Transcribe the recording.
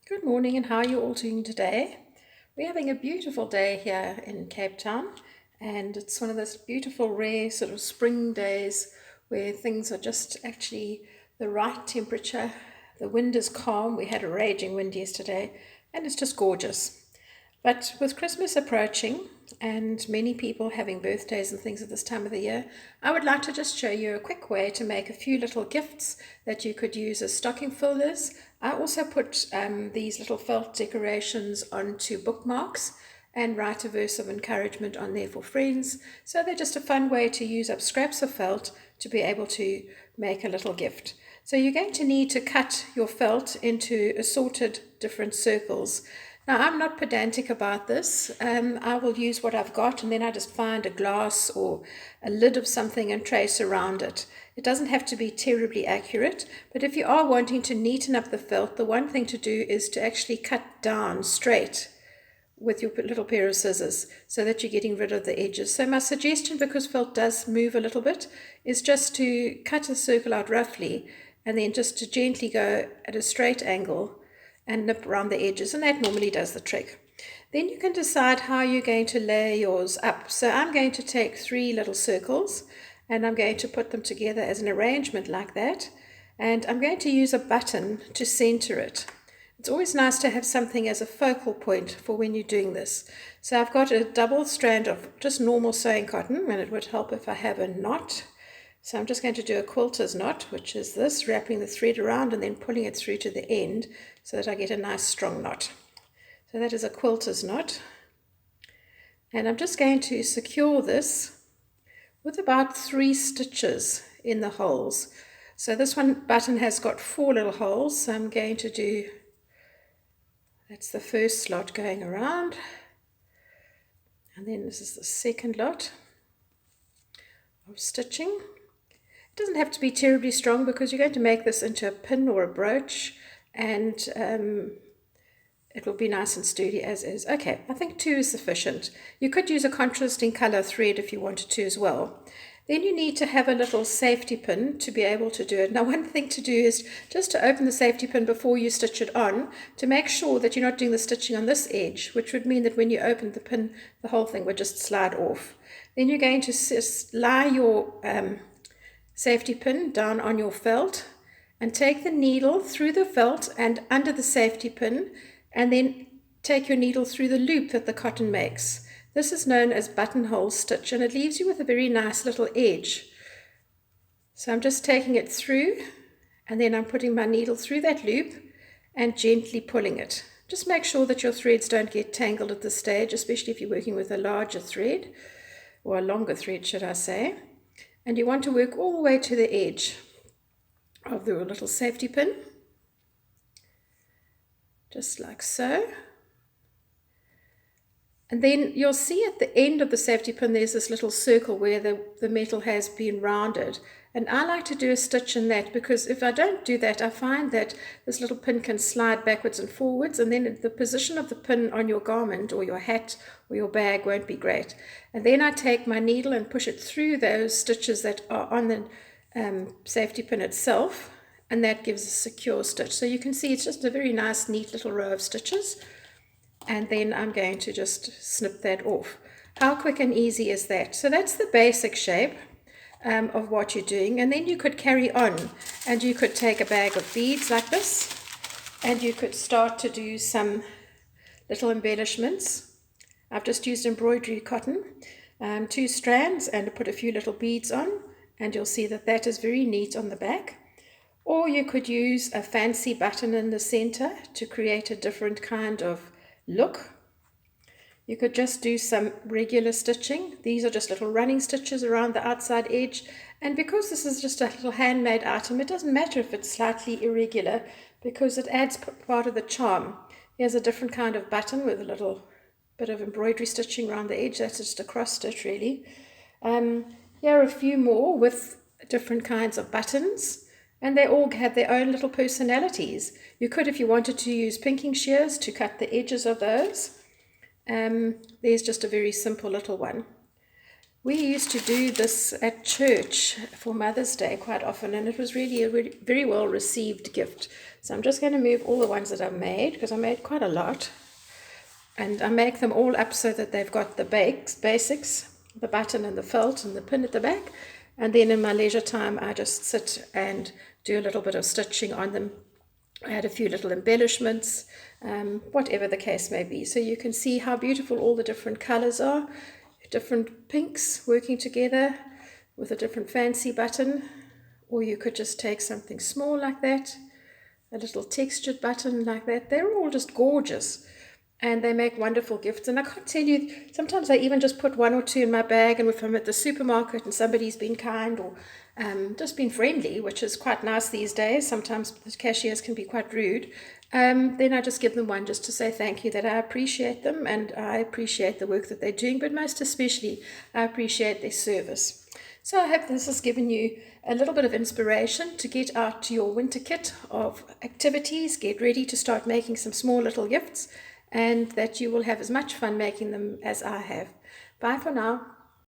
Good morning, and how are you all doing today? We're having a beautiful day here in Cape Town, and it's one of those beautiful, rare sort of spring days where things are just actually the right temperature. The wind is calm. We had a raging wind yesterday, and it's just gorgeous. But with Christmas approaching and many people having birthdays and things at this time of the year, I would like to just show you a quick way to make a few little gifts that you could use as stocking fillers. I also put these little felt decorations onto bookmarks and write a verse of encouragement on there for friends. So they're just a fun way to use up scraps of felt to be able to make a little gift. So you're going to need to cut your felt into assorted different circles. Now, I'm not pedantic about this. I will use what I've got, and then I just find a glass or a lid of something and trace around it. It doesn't have to be terribly accurate, but if you are wanting to neaten up the felt, the one thing to do is to actually cut down straight with your little pair of scissors so that you're getting rid of the edges. So my suggestion, because felt does move a little bit, is just to cut a circle out roughly and then just to gently go at a straight angle and nip around the edges, and that normally does the trick. Then you can decide how you're going to lay yours up. So I'm going to take 3 little circles and I'm going to put them together as an arrangement like that, and I'm going to use a button to center it. It's always nice to have something as a focal point for when you're doing this. So I've got a double strand of just normal sewing cotton, and it would help if I have a knot. So I'm just going to do a quilter's knot, which is this, wrapping the thread around and then pulling it through to the end so that I get a nice strong knot. So that is a quilter's knot. And I'm just going to secure this with about 3 stitches in the holes. So this one button has got 4 little holes, so I'm going to do, that's the first slot going around. And then this is the second lot of stitching. It doesn't have to be terribly strong because you're going to make this into a pin or a brooch, and it will be nice and sturdy as is. Okay, I think 2 is sufficient. You could use a contrasting color thread if you wanted to as well. Then you need to have a little safety pin to be able to do it. Now, one thing to do is just to open the safety pin before you stitch it on to make sure that you're not doing the stitching on this edge, which would mean that when you open the pin, the whole thing would just slide off. Then you're going to lie your safety pin down on your felt and take the needle through the felt and under the safety pin, and then take your needle through the loop that the cotton makes. This is known as buttonhole stitch, and it leaves you with a very nice little edge. So I'm just taking it through, and then I'm putting my needle through that loop and gently pulling it. Just make sure that your threads don't get tangled at this stage, especially if you're working with a larger thread, or a longer thread, should I say. And you want to work all the way to the edge of the little safety pin, just like so. And then you'll see at the end of the safety pin there's this little circle where the metal has been rounded. And I like to do a stitch in that, because if I don't do that, I find that this little pin can slide backwards and forwards, and then the position of the pin on your garment or your hat or your bag won't be great. And then I take my needle and push it through those stitches that are on the safety pin itself, and that gives a secure stitch. So you can see it's just a very nice, neat little row of stitches. And then I'm going to just snip that off. How quick and easy is that? So that's the basic shape of what you're doing. And then you could carry on, and you could take a bag of beads like this, and you could start to do some little embellishments. I've just used embroidery cotton, 2 strands, and put a few little beads on, and you'll see that that is very neat on the back. Or you could use a fancy button in the center to create a different kind of look. You could just do some regular stitching. These are just little running stitches around the outside edge, and because this is just a little handmade item, it doesn't matter if it's slightly irregular, because it adds part of the charm. Here's a different kind of button with a little bit of embroidery stitching around the edge. That's just a cross stitch really. Here are a few more with different kinds of buttons, and they all have their own little personalities. You could, if you wanted to, use pinking shears to cut the edges of those. There's just a very simple little one. We used to do this at church for Mother's Day quite often, and it was really a very well received gift. So I'm just going to move all the ones that I made, because I made quite a lot. And I make them all up so that they've got the basics, the button and the felt and the pin at the back. And then in my leisure time, I just sit and do a little bit of stitching on them. I add a few little embellishments, whatever the case may be. So you can see how beautiful all the different colors are. Different pinks working together with a different fancy button. Or you could just take something small like that, a little textured button like that. They're all just gorgeous. And they make wonderful gifts. And I can't tell you, sometimes I even just put one or two in my bag, and if I'm at the supermarket and somebody's been kind or just been friendly, which is quite nice these days, sometimes the cashiers can be quite rude, then I just give them one just to say thank you, that I appreciate them and I appreciate the work that they're doing, but most especially I appreciate their service. So I hope this has given you a little bit of inspiration to get out to your winter kit of activities, get ready to start making some small little gifts, and that you will have as much fun making them as I have. Bye for now.